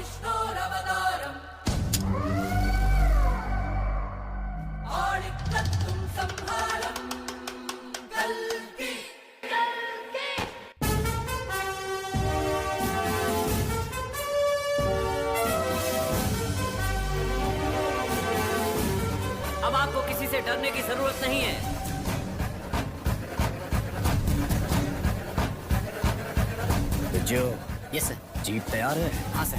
विष्णोरवतारम् आळिकत्तुं संहारम् कल्कि अब आपको किसी से डरने की जरूरत नहीं है। जो यस सर। जीप तैयार है? हाँ सर।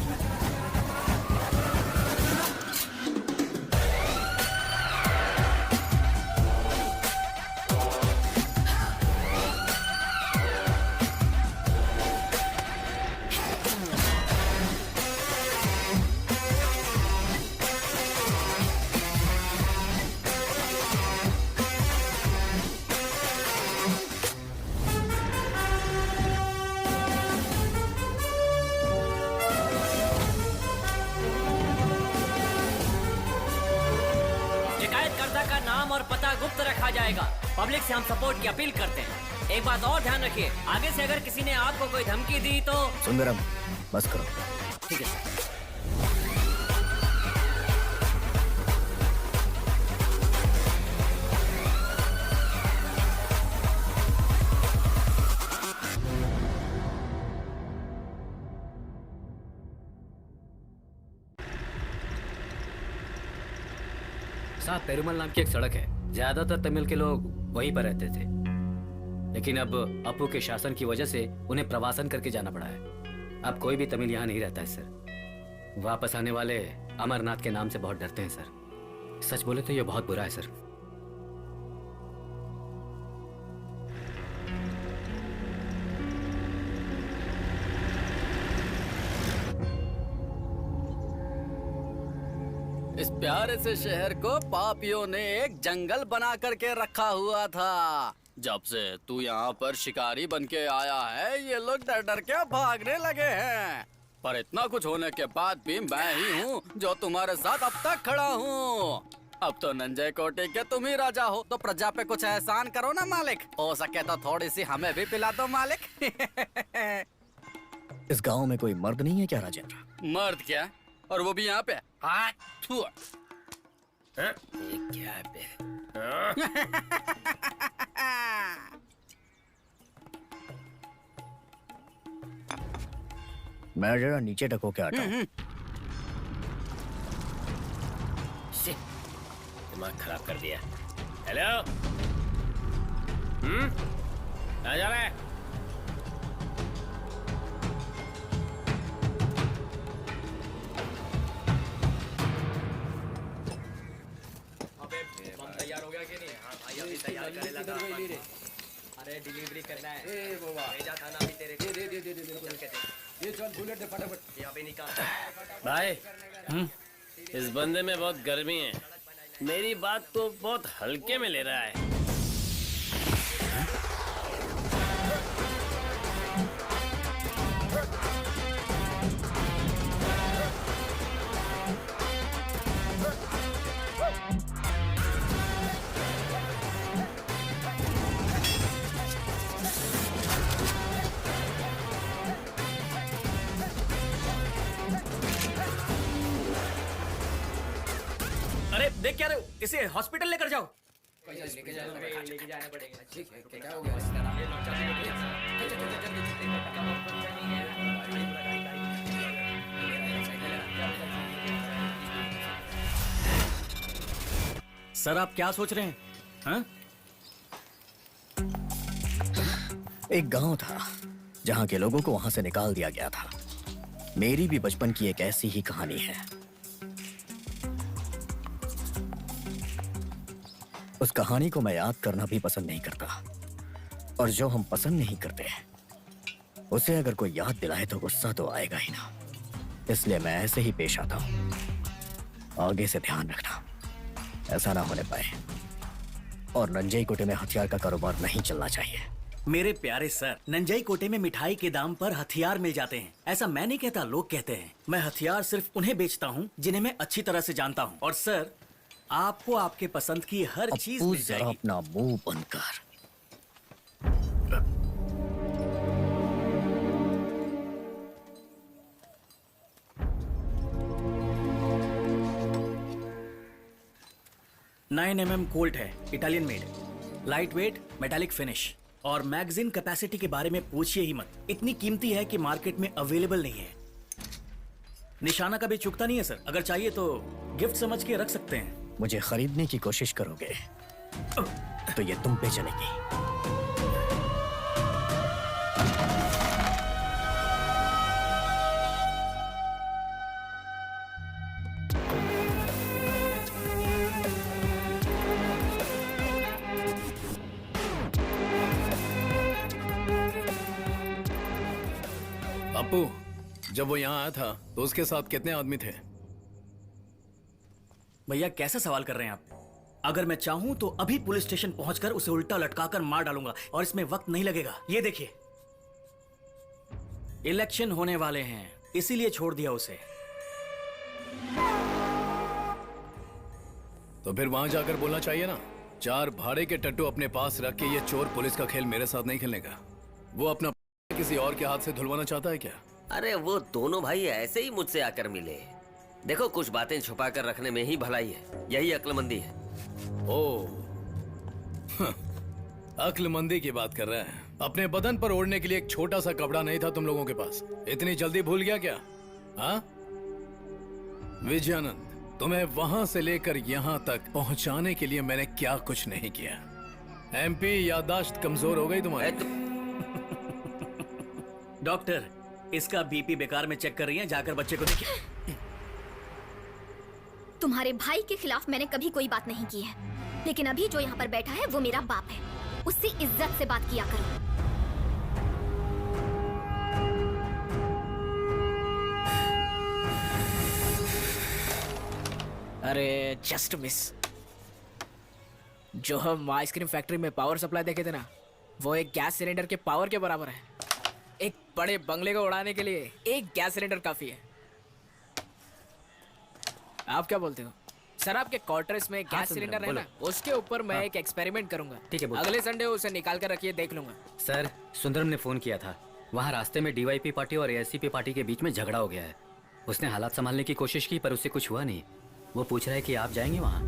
शिकायतकर्ता का नाम और पता गुप्त रखा जाएगा। पब्लिक से हम सपोर्ट की अपील करते हैं। एक बात और ध्यान रखिए, आगे से अगर किसी ने आपको कोई धमकी दी तो। सुंदरम, बस करो। ठीक है सर। साथ पेरुमल नाम की एक सड़क है, ज्यादातर तमिल के लोग वहीं पर रहते थे, लेकिन अब अपू के शासन की वजह से उन्हें प्रवासन करके जाना पड़ा है। अब कोई भी तमिल यहाँ नहीं रहता है सर। वापस आने वाले अमरनाथ के नाम से बहुत डरते हैं सर। सच बोले तो ये बहुत बुरा है सर। इस प्यारे से शहर को पापियों ने एक जंगल बना करके रखा हुआ था। जब से तू यहाँ पर शिकारी बन के आया है, ये लोग डर डर के भागने लगे हैं। पर इतना कुछ होने के बाद भी मैं ही हूँ जो तुम्हारे साथ अब तक खड़ा हूँ। अब तो नंजय कोटे के तुम ही राजा हो, तो प्रजा पे कुछ एहसान करो ना मालिक। हो सके तो थोड़ी सी हमें भी पिला दो मालिक। इस गांव में कोई मर्द नहीं है क्या राजेंद्र? मर्द क्या, और वो भी यहाँ पे? हाँ, थू। क्या पे? मैं जरा नीचे टको के आता हूँ। दिमाग खराब कर दिया। हेलो, कहाँ जा रहा है? तैयार हो गया कि नहीं? हाँ भाई अभी तैयार करने लगा। अरे डिलीवरी करना है। ए बाबा भेजा था ना अभी तेरे को। दे ये चल बुलेट दे फटाफट। ये अभी निकाल भाई। इस बंदे में बहुत गर्मी है, मेरी बात को बहुत हल्के में ले रहा है। अरे देख क्या रहे हो, इसे हॉस्पिटल लेकर जाओ। लेके जाना पड़ेगा। ठीक है, क्या हो गया? सर आप क्या सोच रहे हैं? हाँ? एक गांव था जहां के लोगों को वहां से निकाल दिया गया था। मेरी भी बचपन की एक ऐसी ही कहानी है। उस कहानी को मैं याद करना भी पसंद नहीं करता, और जो हम पसंद नहीं करते उसे अगर कोई याद दिलाए तो गुस्सा तो आएगा ही ना। इसलिए मैं ऐसे ही पेश आता हूं। आगे से ध्यान रखना, ऐसा ना होने पाए। और नंजई कोटे में हथियार का कारोबार नहीं चलना चाहिए। मेरे प्यारे सर, नंजई कोटे में मिठाई के दाम पर हथियार मिल जाते हैं। ऐसा मैं नहीं कहता, लोग कहते हैं। मैं हथियार सिर्फ उन्हें बेचता हूँ जिन्हें मैं अच्छी तरह से जानता हूँ। और सर, आपको आपके पसंद की हर चीज मिल जरा जाएगी। अपना मुंह बंद कर। 9 mm कोल्ट है, Italian made, light weight, metallic finish. और मैगजीन कैपेसिटी के बारे में पूछिए ही मत, इतनी कीमती है कि मार्केट में अवेलेबल नहीं है। निशाना कभी चुकता नहीं है सर, अगर चाहिए तो गिफ्ट समझ के रख सकते हैं। मुझे खरीदने की कोशिश करोगे तो ये तुम पे चलेगी। अपू, जब वो यहाँ आया था तो उसके साथ कितने आदमी थे? भैया कैसा सवाल कर रहे हैं आप? अगर मैं चाहूं तो अभी पुलिस स्टेशन पहुंचकर उसे उल्टा लटकाकर मार डालूंगा और इसमें वक्त नहीं लगेगा। ये देखिए, इलेक्शन होने वाले हैं, इसीलिए छोड़ दिया उसे। तो फिर वहां जाकर बोलना चाहिए ना, 4 भाड़े के टट्टू अपने पास रख के ये चोर पुलिस का खेल मेरे साथ नहीं खेलने का। वो अपना किसी और के हाथ से धुलवाना चाहता है क्या? अरे वो दोनों भाई ऐसे ही मुझसे आकर मिले। देखो, कुछ बातें छुपा कर रखने में ही भलाई है, यही अक्लमंदी है। ओ, अक्लमंदी की बात कर रहे हैं। अपने बदन पर ओढ़ने के लिए एक छोटा सा कपड़ा नहीं था तुम लोगों के पास? इतनी जल्दी भूल गया क्या? हाँ विजयानंद, तुम्हें वहां से लेकर यहां तक पहुंचाने के लिए मैंने क्या कुछ नहीं किया। एमपी, याददाश्त कमजोर हो गई तुम्हारी। डॉक्टर, इसका बीपी बेकार में चेक कर रही हैं, जाकर बच्चे को देखिए। तुम्हारे भाई के खिलाफ मैंने कभी कोई बात नहीं की है, लेकिन अभी जो यहाँ पर बैठा है वो मेरा बाप है, उससे इज्जत से बात किया करो। अरे जस्ट मिस। जो हम आइसक्रीम फैक्ट्री में पावर सप्लाई देखे थे ना, वो एक गैस सिलेंडर के पावर के बराबर है। एक बड़े बंगले को उड़ाने के लिए एक गैस सिलेंडर काफी है। आप क्या बोलते हो सर? आपके क्वार्टर्स में गैस सिलेंडर है ना, उसके ऊपर मैं एक एक्सपेरिमेंट करूंगा। ठीक है, बोलो। अगले संडे उसे निकाल कर रखिए, देख लूंगा। सर, सुंदरम ने फोन किया था। वहाँ रास्ते में डीवाईपी पार्टी और एएससीपी पार्टी के बीच में झगड़ा हो गया है। उसने हालात संभालने की कोशिश की पर उससे कुछ हुआ नहीं। वो पूछ रहा है कि आप जाएंगे वहाँ?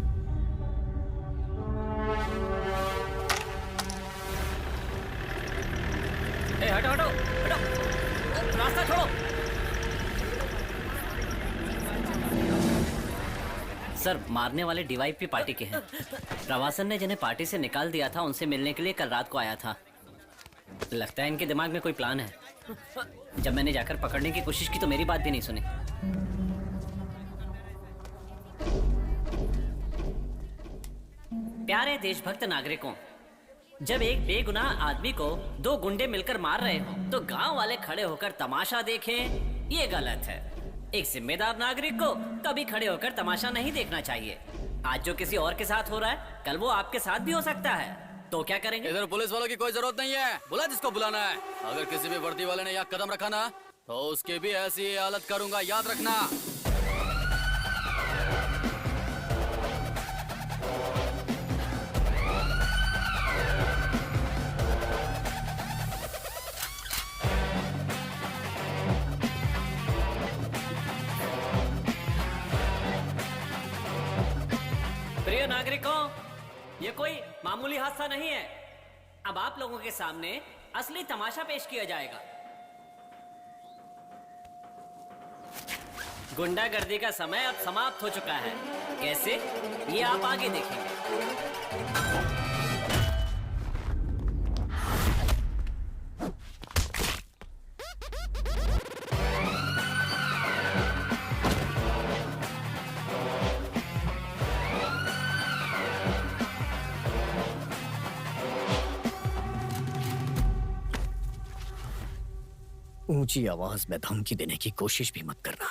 हटो हटो हटो, रास्ता छोड़ो। सर, मारने वाले डीवाईपी पार्टी के हैं। प्रवासन ने जिन्हें पार्टी से निकाल दिया था, उनसे मिलने के लिए कल रात को आया था। लगता है इनके दिमाग में कोई प्लान है। जब मैंने जाकर पकड़ने की कोशिश की तो मेरी बात भी नहीं सुनी। प्यारे देशभक्त नागरिकों, जब एक बेगुनाह आदमी को 2 गुंडे मिलकर मार रहे हो तो गांव वाले खड़े होकर तमाशा देखें, ये गलत है। एक जिम्मेदार नागरिक को कभी खड़े होकर तमाशा नहीं देखना चाहिए। आज जो किसी और के साथ हो रहा है, कल वो आपके साथ भी हो सकता है। तो क्या करेंगे? इधर पुलिस वालों की कोई जरूरत नहीं है, बुला जिसको बुलाना है। अगर किसी भी वर्दी वाले ने यहाँ कदम रखा ना, तो उसकी भी ऐसी ही हालत करूंगा, याद रखना। प्रिय नागरिकों, ये कोई मामूली हादसा नहीं है। अब आप लोगों के सामने असली तमाशा पेश किया जाएगा। गुंडागर्दी का समय अब समाप्त हो चुका है। कैसे? ये आप आगे देखेंगे। ऊंची आवाज में धमकी देने की कोशिश भी मत करना।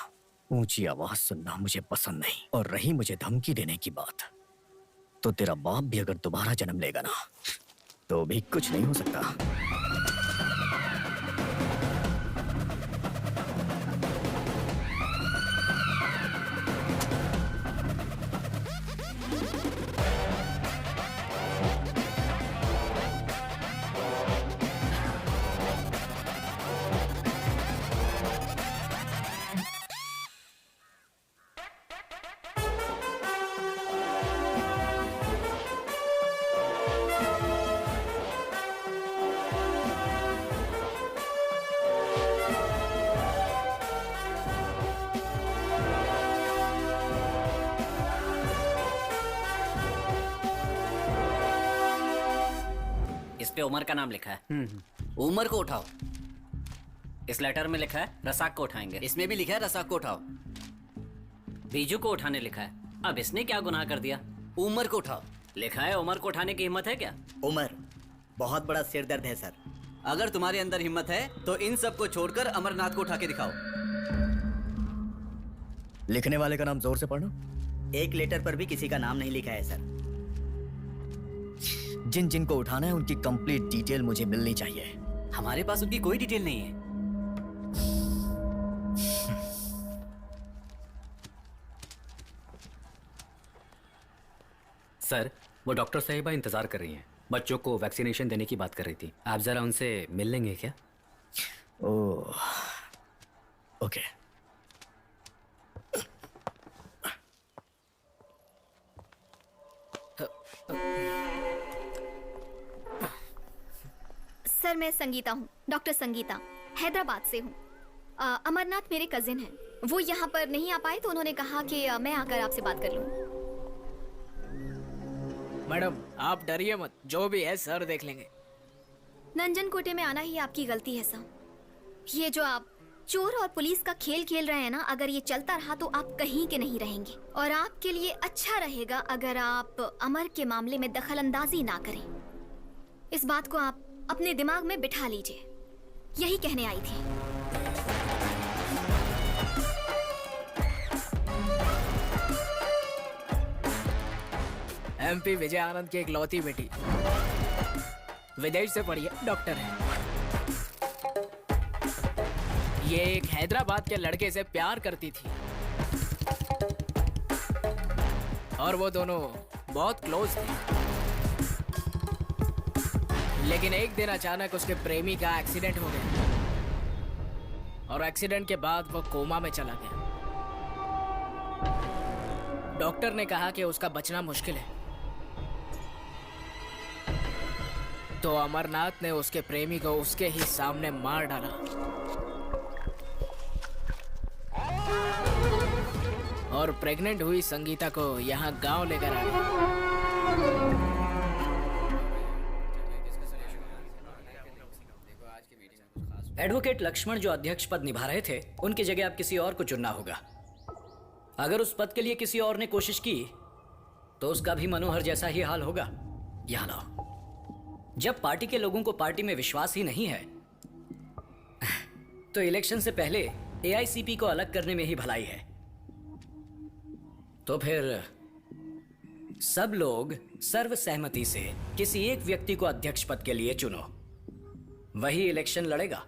ऊंची आवाज सुनना मुझे पसंद नहीं। और रही मुझे धमकी देने की बात, तो तेरा बाप भी अगर दोबारा जन्म लेगा ना, तो भी कुछ नहीं हो सकता। इस पे उमर का नाम लिखा है। उमर को उठाओ। इस लेटर में लिखा है रसाक को उठाएंगे। इसमें भी लिखा है रसाक को उठाओ। बीजू को उठाने लिखा है। अब इसने क्या गुनाह कर दिया? उमर को उठाओ। लिखा है उमर को उठाने की हिम्मत है क्या? उमर, बहुत बड़ा सिर दर्द है सर। अगर तुम्हारे अंदर हिम्मत है तो इन सब को छोड़कर अमरनाथ को उठा के दिखाओ। लिखने वाले का नाम जोर से पढ़ना। एक लेटर पर भी किसी का नाम नहीं लिखा है सर। जिन जिन को उठाना है उनकी कंप्लीट डिटेल मुझे मिलनी चाहिए। हमारे पास उनकी कोई डिटेल नहीं है। सर, वो डॉक्टर साहिबा इंतजार कर रही हैं। बच्चों को वैक्सीनेशन देने की बात कर रही थी। आप जरा उनसे मिल लेंगे क्या? ओह, ओके। सर, मैं संगीता हूँ, डॉक्टर संगीता, हैदराबाद से हूँ। अमरनाथ मेरे कजिन हैं। वो यहाँ पर नहीं आ पाए तो उन्होंने कहा कि मैं आकर आपसे बात कर लूँ। मैडम, आप डरिए मत, जो भी है सर देख लेंगे। नंजन कोटे में आना ही आपकी गलती है सर। ये जो आप चोर और पुलिस का खेल खेल रहे हैं ना, अगर ये चलता रहा तो आप कहीं के नहीं रहेंगे। और आपके लिए अच्छा रहेगा अगर आप अमर के मामले में दखल अंदाजी ना करें। इस बात को आप अपने दिमाग में बिठा लीजिए। यही कहने आई थी। एमपी विजय आनंद की इकलौती बेटी, विदेश से पढ़ी है, डॉक्टर है। ये एक हैदराबाद के लड़के से प्यार करती थी और वो दोनों बहुत क्लोज थे। लेकिन एक दिन अचानक उसके प्रेमी का एक्सीडेंट हो गया और एक्सीडेंट के बाद वो कोमा में चला गया। डॉक्टर ने कहा कि उसका बचना मुश्किल है। तो अमरनाथ ने उसके प्रेमी को उसके ही सामने मार डाला। और प्रेग्नेंट हुई संगीता को यहाँ गांव लेकर आ गया। एडवोकेट लक्ष्मण जो अध्यक्ष पद निभा रहे थे, उनकी जगह अब किसी और को चुनना होगा। अगर उस पद के लिए किसी और ने कोशिश की तो उसका भी मनोहर जैसा ही हाल होगा। यहाँ लाओ। जब पार्टी के लोगों को पार्टी में विश्वास ही नहीं है तो इलेक्शन से पहले एआईसीपी को अलग करने में ही भलाई है। तो फिर सब लोग सर्वसहमति से किसी एक व्यक्ति को अध्यक्ष पद के लिए चुनो, वही इलेक्शन लड़ेगा।